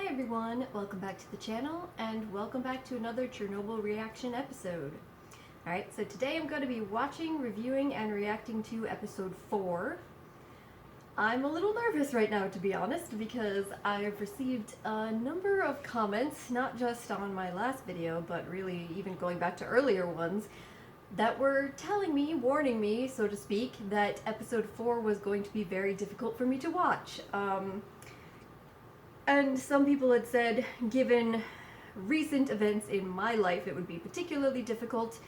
everyone, welcome back to the channel and welcome back to another Chernobyl reaction episode. Alright, so today I'm going to be watching, reviewing, and reacting to episode 4. I'm a little nervous right now, to be honest, because I've received a number of comments, not just on my last video, but really even going back to earlier ones, that were telling me, warning me, so to speak, that episode 4 was going to be very difficult for me to watch. And some people had said, given recent events in my life, it would be particularly difficult.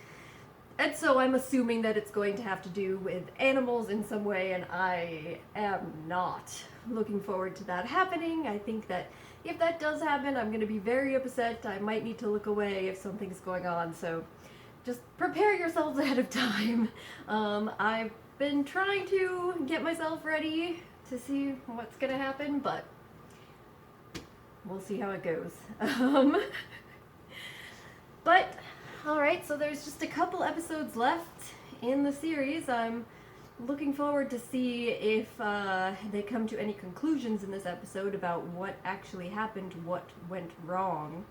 And so I'm assuming that it's going to have to do with animals in some way, and I am not looking forward to that happening. I think that if that does happen, I'm going to be very upset. I might need to look away if something's going on, so just prepare yourselves ahead of time. I've been trying to get myself ready to see what's going to happen, but we'll see how it goes. But, alright, so there's just a couple episodes left in the series. I'm looking forward to see if they come to any conclusions in this episode about what actually happened, what went wrong,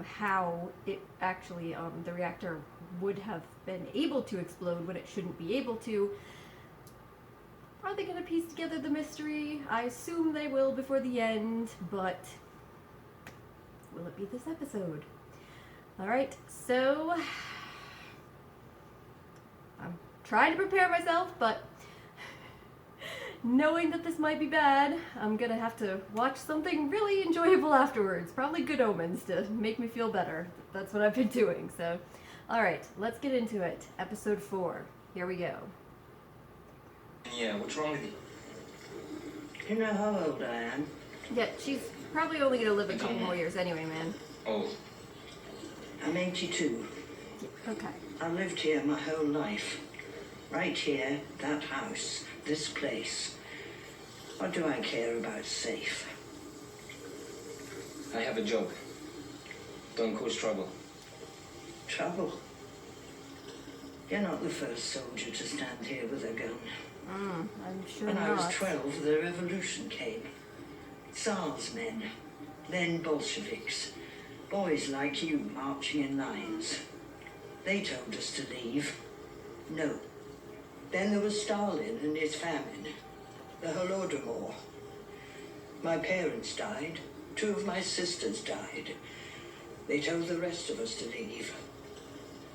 how it actually, the reactor would have been able to explode when it shouldn't be able to. Are they going to piece together the mystery? I assume they will before the end, but will it be this episode? Alright, so I'm trying to prepare myself, but knowing that this might be bad, I'm gonna have to watch something really enjoyable afterwards. Probably Good Omens to make me feel better. That's what I've been doing, so. Alright, let's get into it. Episode 4. Here we go. Yeah, what's wrong with you? You know how old I am? Yeah, she's probably only gonna live a couple more years anyway, man. Oh. I'm 82. Okay. I've lived here my whole life. Right here, that house, this place. What do I care about safe? I have a joke. Don't cause trouble. Trouble? You're not the first soldier to stand here with a gun. I'm sure When not. I was 12, the revolution came. Tsar's men, then Bolsheviks. Boys like you marching in lines. They told us to leave. No. Then there was Stalin and his famine. The Holodomor. My parents died. 2 of my sisters died. They told the rest of us to leave.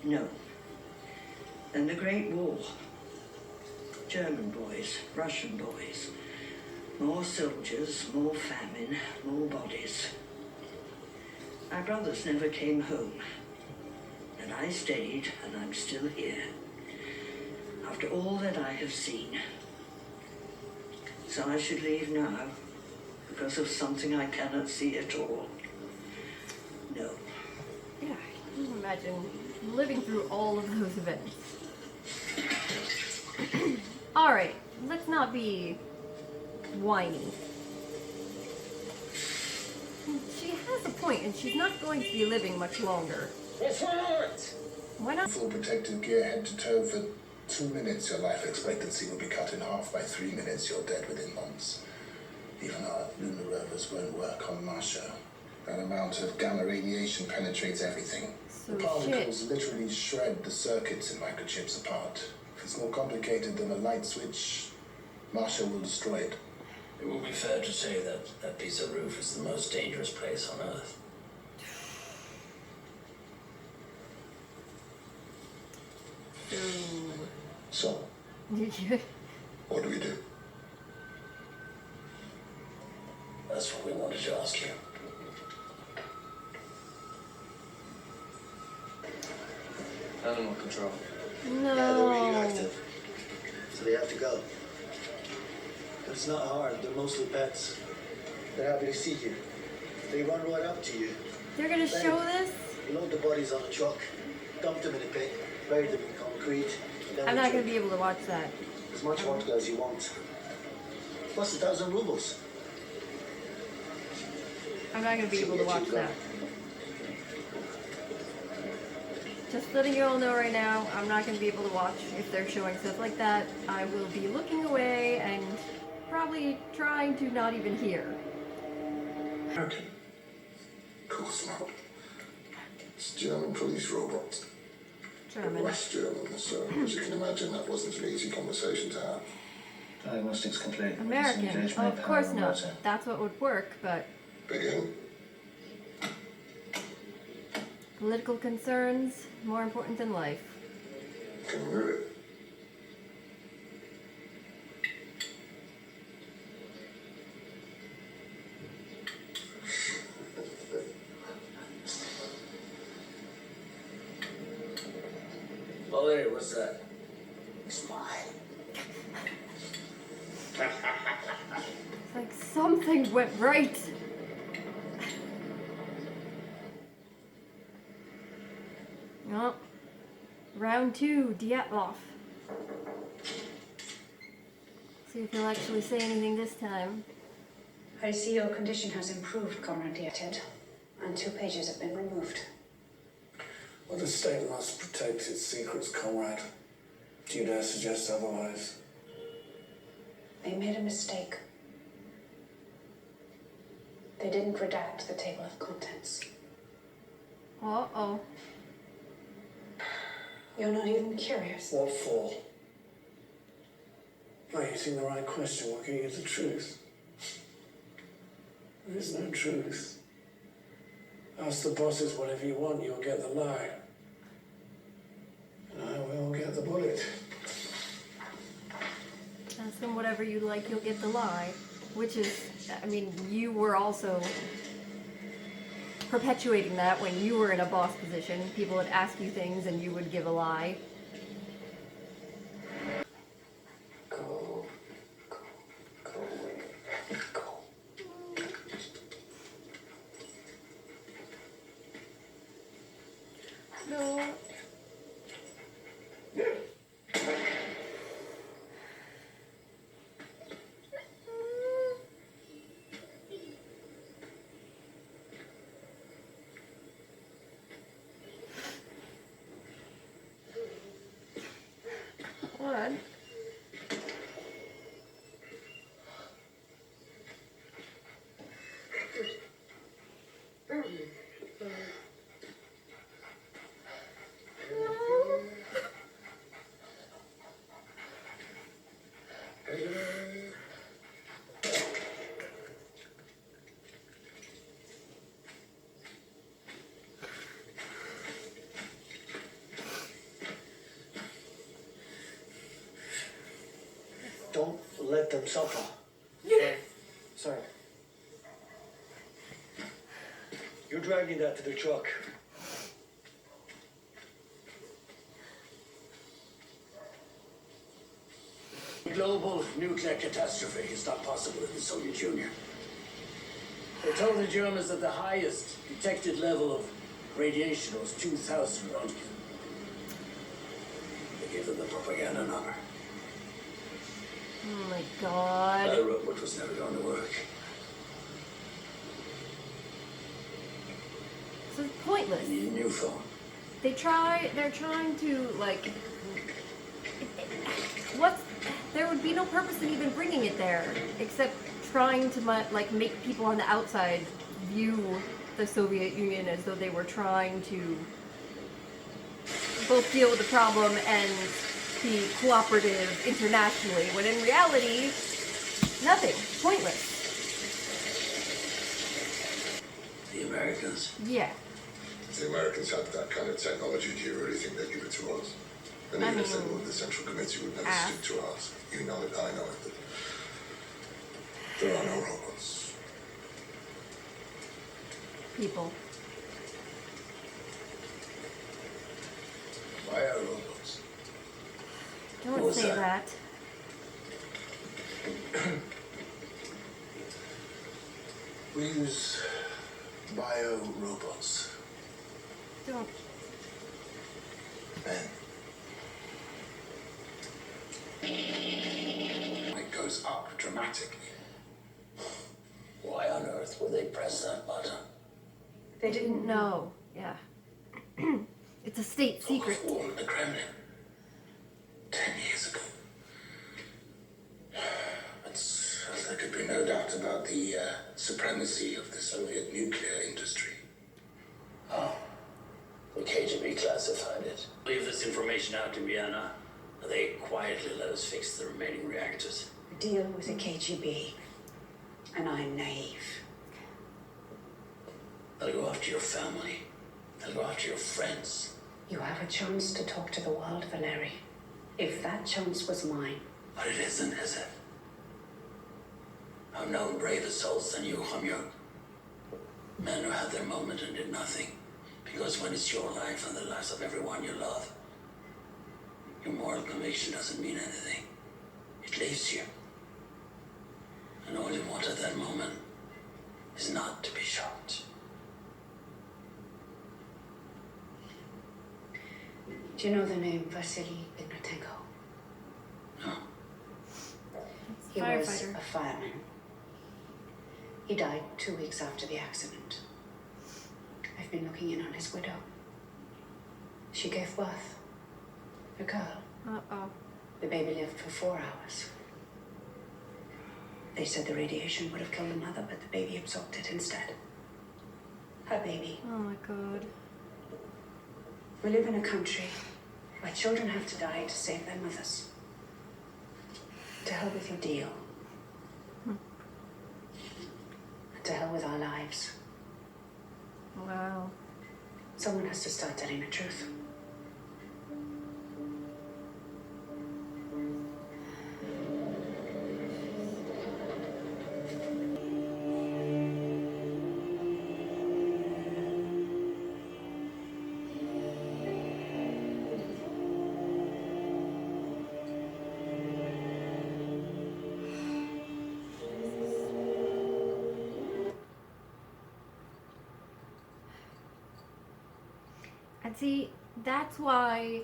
No. Then the Great War. German boys, Russian boys. More soldiers, more famine, more bodies. My brothers never came home. And I stayed, and I'm still here. After all that I have seen. So I should leave now, because of something I cannot see at all. No. Yeah, can you imagine living through all of those events? Alright, let's not be whiny. She has a point, and she's not going to be living much longer. Why not? Full protective gear head to toe for 2 minutes. Your life expectancy will be cut in half. By 3 minutes, you're dead within months. Even our lunar rovers won't work on Mars. That amount of gamma radiation penetrates everything. So the particles literally shred the circuits and microchips apart. If it's more complicated than a light switch, Marshall will destroy it. It will be fair to say that that piece of roof is the most dangerous place on Earth. So, what do we do? That's what we wanted to ask you. Animal control. No. Yeah, they're radioactive, so they have to go. But it's not hard, they're mostly pets. They're happy to see you. They run right up to you. They're gonna Then show this? Load the bodies on a truck, dump them in a pit, bury them in concrete. I'm not gonna be able to watch that. As much water as you want. Plus 1,000 rubles. I'm not gonna be able to watch that. Just letting you all know right now, I'm not going to be able to watch if they're showing stuff like that. I will be looking away and probably trying to not even hear. American. course not. It's German police robots. German. West German, so as you can imagine, that wasn't an easy conversation to have. Diagnostics complete. American. Disengage Oh, main of power course and not. motor. That's what would work, but Begin. political concerns more important than life. Can you move it? Oh, hey, what's that? Smile. It's like something went right. Well, round 2, Dyatlov. See if he'll actually say anything this time. I see your condition has improved, Comrade Ted, and 2 pages have been removed. Well, the state must protect its secrets, comrade. Do you dare suggest otherwise? They made a mistake. They didn't redact the table of contents. Uh-oh. You're not even curious. What for? Are you asking the right question? What can you get the truth? There is no truth. Ask the bosses whatever you want, you'll get the lie. And I will get the bullet. Ask them whatever you like, you'll get the lie. Which is, I mean, you were also perpetuating that when you were in a boss position. People would ask you things and you would give a lie. Go. Go. Go away. Go. No. What? Don't let them suffer. Sorry. You're dragging that to the truck. Global nuclear catastrophe is not possible in the Soviet Union. They told the Germans that the highest detected level of radiation was 2,000 Roentgen. They gave them the propaganda number. Oh my god. The robot was never going to work. So it's pointless. They need a new phone. They're trying to, like, there would be no purpose in even bringing it there, except trying to, like, make people on the outside view the Soviet Union as though they were trying to both deal with the problem and be cooperative internationally, when in reality, nothing. Pointless. The Americans. Yeah. If the Americans had that kind of technology, do you really think they'd give it to us? And I even if they mean, would, the Central Committee would never ask. stick to us. You know it, I know it. That there are no robots. People. Bio-robots. Don't was say that? that. We use bio-robots. Don't. Ben. It goes up dramatically. Why on earth would they press that button? They didn't know. Yeah. It's a state secret. Warned the Kremlin 10 years ago. There could be no doubt about the supremacy of the Soviet nuclear industry. Oh, the KGB classified it. Leave this information out to Vienna. They quietly let us fix the remaining reactors. Deal with the KGB, and I'm naive. They'll go after your family. They'll go after your friends. You have a chance to talk to the world, Valeri. If that chance was mine. But it isn't, is it? I've known braver souls than you, Hamyuk. Men who had their moment and did nothing. Because when it's your life and the lives of everyone you love, your moral conviction doesn't mean anything. It leaves you. And all you want at that moment is not to be shot. Do you know the name Vasily Ignatenko? No. He was Firefighter. a fireman. He died 2 weeks after the accident. I've been looking in on his widow. She gave birth. A girl. Uh-oh. The baby lived for 4 hours. They said the radiation would have killed the mother, but the baby absorbed it instead. Her baby. Oh my god. We live in a country where children have to die to save their mothers. To hell with your deal. To hell with our lives. Wow. Someone has to start telling the truth. And see, that's why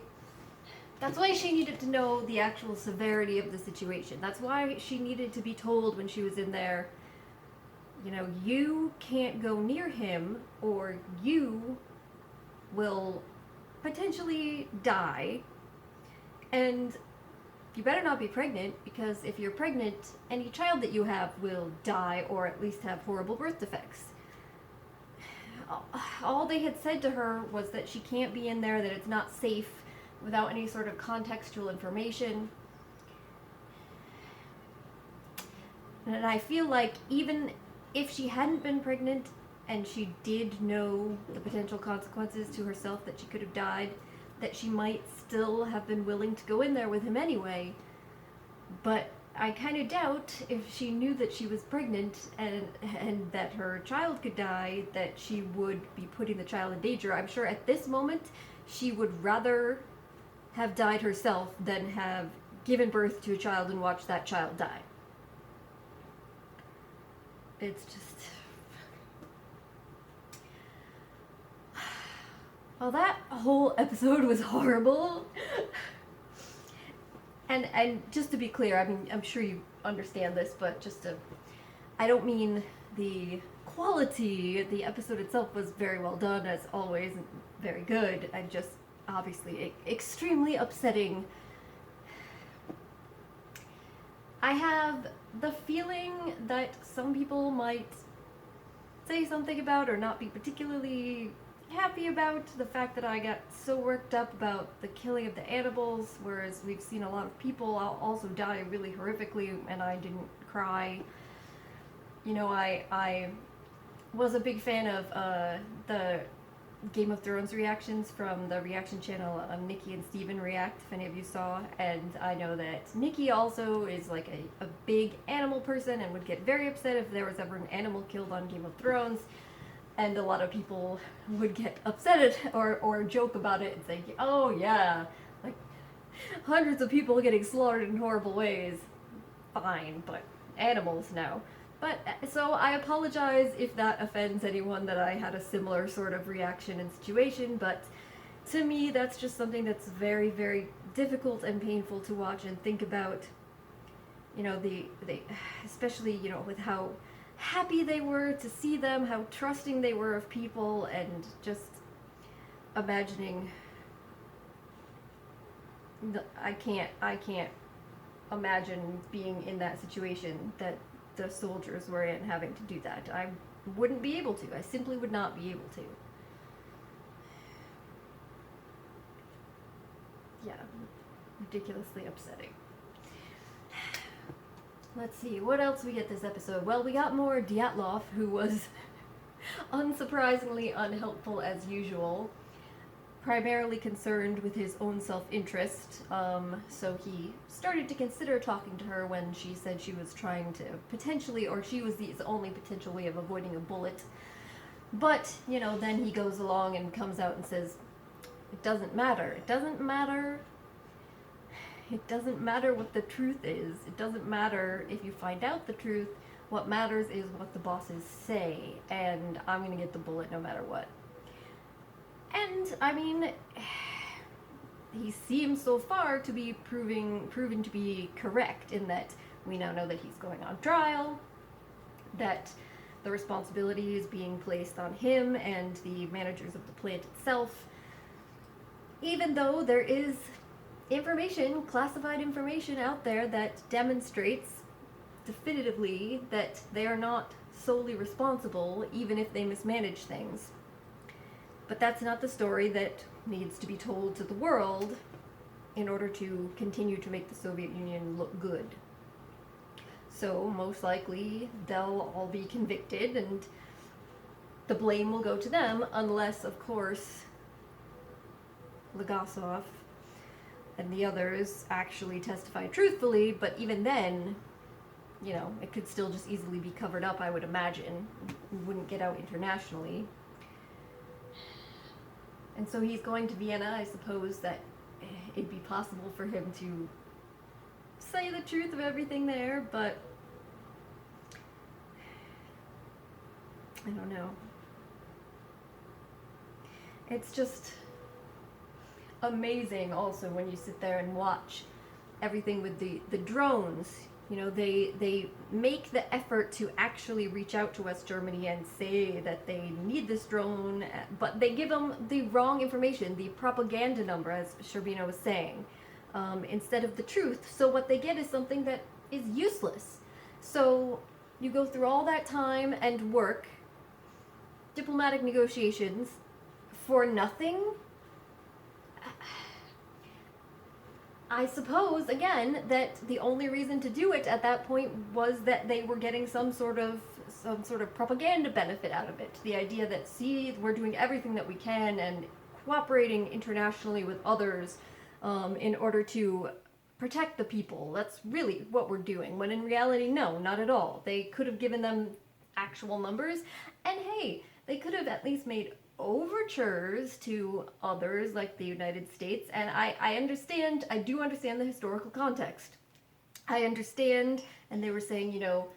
she needed to know the actual severity of the situation. That's why she needed to be told when she was in there, you know, you can't go near him or you will potentially die. And you better not be pregnant, because if you're pregnant, any child that you have will die or at least have horrible birth defects. All they had said to her was that she can't be in there, that it's not safe, without any sort of contextual information. And I feel like even if she hadn't been pregnant and she did know the potential consequences to herself, that she could have died, that she might still have been willing to go in there with him anyway. But I kind of doubt, if she knew that she was pregnant and that her child could die, that she would be putting the child in danger. I'm sure at this moment she would rather have died herself than have given birth to a child and watched that child die. It's just... Well, that whole episode was horrible. And just to be clear, I mean, I'm sure you understand this, but I don't mean the quality. The episode itself was very well done, as always, and very good. And just, obviously, extremely upsetting. I have the feeling that some people might say something about or not be particularly happy about the fact that I got so worked up about the killing of the animals, whereas we've seen a lot of people also die really horrifically and I didn't cry. You know, I was a big fan of the Game of Thrones reactions from the reaction channel Nikki and Steven React, if any of you saw, and I know that Nikki also is like a big animal person and would get very upset if there was ever an animal killed on Game of Thrones. And a lot of people would get upset or joke about it and say, oh yeah, like hundreds of people getting slaughtered in horrible ways. Fine, but animals now. But so I apologize if that offends anyone that I had a similar sort of reaction and situation, but to me that's just something that's very, very difficult and painful to watch and think about. You know, the especially, you know, with how happy they were to see them, how trusting they were of people, and just imagining I can't imagine being in that situation that the soldiers were in, having to do that. I wouldn't be able to. I simply would not be able to. ridiculously upsetting. Let's see, what else we get this episode? Well, we got more Dyatlov, who was unsurprisingly unhelpful as usual, primarily concerned with his own self-interest, so he started to consider talking to her when she said she was trying to potentially, or she was the only potential way of avoiding a bullet. But, you know, then he goes along and comes out and says, it doesn't matter. It doesn't matter. It doesn't matter what the truth is. It doesn't matter if you find out the truth. What matters is what the bosses say, and I'm gonna get the bullet no matter what. And, I mean, he seems so far to be proven to be correct in that we now know that he's going on trial, that the responsibility is being placed on him and the managers of the plant itself, even though there is information, classified information out there that demonstrates definitively that they are not solely responsible, even if they mismanage things. But that's not the story that needs to be told to the world in order to continue to make the Soviet Union look good. So most likely they'll all be convicted and the blame will go to them, unless, of course, Legasov and the others actually testify truthfully, but even then, you know, it could still just easily be covered up, I would imagine. It wouldn't get out internationally. And so he's going to Vienna. I suppose that it'd be possible for him to say the truth of everything there, but I don't know. It's just amazing also when you sit there and watch everything with the drones. You know, they make the effort to actually reach out to West Germany and say that they need this drone, but they give them the wrong information, the propaganda number, as Sherbino was saying, instead of the truth. So what they get is something that is useless. So you go through all that time and work, diplomatic negotiations, for nothing? I suppose, again, that the only reason to do it at that point was that they were getting some sort of propaganda benefit out of it. The idea that, see, we're doing everything that we can and cooperating internationally with others in order to protect the people. That's really what we're doing, when in reality, no, not at all. They could have given them actual numbers, and hey, they could have at least made overtures to others like the United States, and I do understand the historical context. I understand, and they were saying, you know,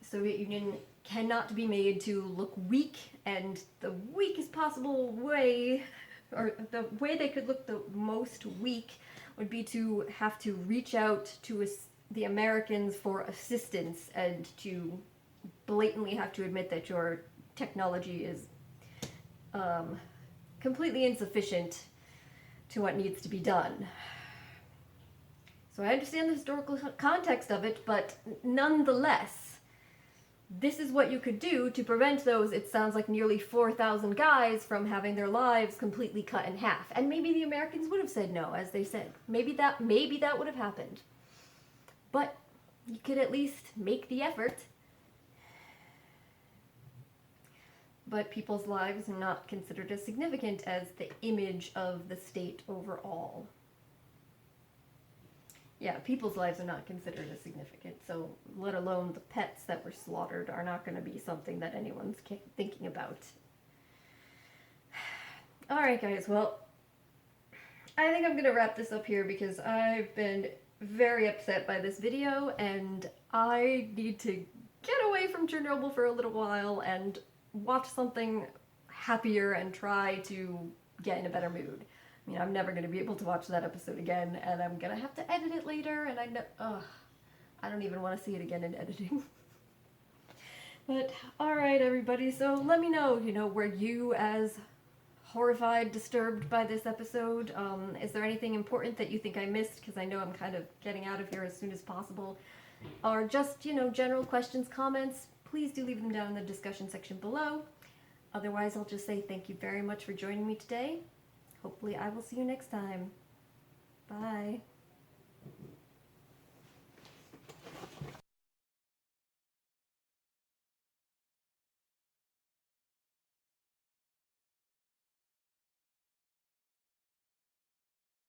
the Soviet Union cannot be made to look weak, and the weakest possible way, or the way they could look the most weak, would be to have to reach out to the Americans for assistance and to blatantly have to admit that your technology is completely insufficient to what needs to be done. So I understand the historical context of it, but nonetheless, this is what you could do to prevent those, it sounds like, nearly 4,000 guys from having their lives completely cut in half. And maybe the Americans would have said no, as they said. Maybe that would have happened. But you could at least make the effort. But people's lives are not considered as significant as the image of the state overall. Yeah, people's lives are not considered as significant, so let alone the pets that were slaughtered are not going to be something that anyone's thinking about. Alright guys, well, I think I'm going to wrap this up here because I've been very upset by this video, and I need to get away from Chernobyl for a little while and watch something happier and try to get in a better mood. I mean, I'm never going to be able to watch that episode again, and I'm going to have to edit it later, and I don't even want to see it again in editing. But, alright everybody, so let me know, were you as horrified, disturbed by this episode? Is there anything important that you think I missed? Because I know I'm kind of getting out of here as soon as possible. Or just, general questions, comments, please do leave them down in the discussion section below. Otherwise, I'll just say thank you very much for joining me today. Hopefully I will see you next time. Bye.